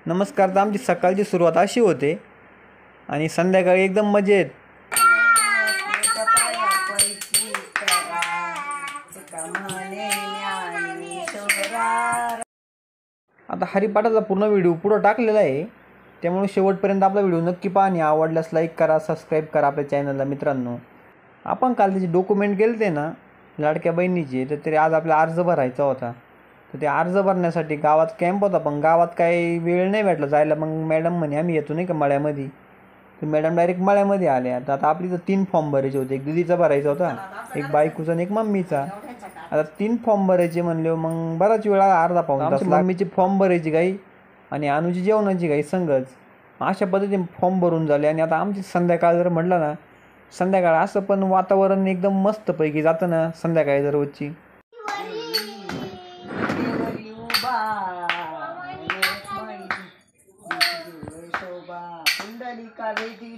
नमस्कार. तर आमची सकाळची सुरुवात अशी होते आणि संध्याकाळी एकदम मजेत. आता हरिपाठाचा पूर्ण व्हिडिओ पुढं टाकलेला आहे, त्यामुळे शेवटपर्यंत आपला व्हिडिओ नक्की पहा आणि आवडल्यास लाईक करा, सबस्क्राईब करा आपल्या चॅनलला. मित्रांनो, आपण काल त्याचे डॉक्युमेंट केले ना लाडक्या बहिणीचे, तर ते आज आपला अर्ज भरायचा होता. तर ते अर्ज भरण्यासाठी गावात कॅम्प होता, पण गावात काही वेळ नाही भेटला जायला. मग मॅडम म्हणे आम्ही येतो नाही का मळ्यामध्ये. तर मॅडम डायरेक्ट मळ्यामध्ये आल्या. तर आता आपली तर 3 फॉर्म भरायचे होते, एक दिदीचा भरायचा होता, एक बायकोचा आणि एक मम्मीचा. आता 3 फॉर्म भरायचे म्हणले, मग बराच वेळ अर्धा पाऊण तास. मम्मीचे फॉर्म भरायची काही आणि अनुची जेवणाची काही संगच. अशा पद्धतीने फॉर्म भरून झाले. आणि आता आमची संध्याकाळ जर म्हटलं ना, संध्याकाळ असं पण वातावरण एकदम मस्तपैकी जातं ना संध्याकाळी जर रोजची.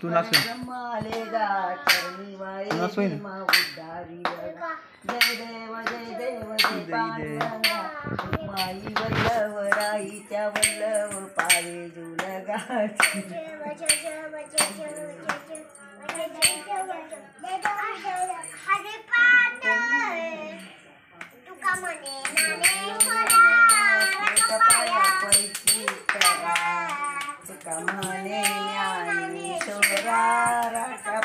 तू माई वल्लवराईच्या वल्लव पावे जुलगा कमाने ज्ञानेश्वरा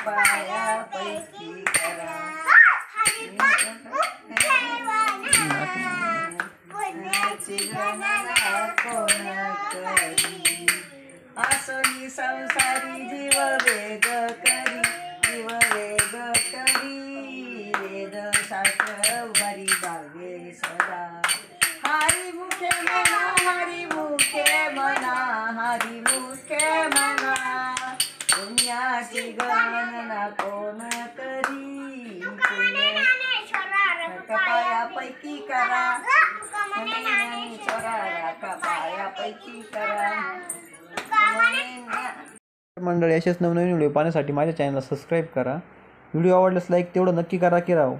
पाया पैकी करा आसनी संसारी जीव वेद करी वेद शास्त्र बरी बागे सदा हरी मुखे मना पुण्याची गणना कोण करी पायापैकी करा पायापैकी करा. मंडळी, असेच नवनवीन व्हिडिओ पाहण्यासाठी माझ्या चॅनलला सबस्क्राईब करा. व्हिडिओ आवडल्यास लाईक तेवढं नक्की करा की राव.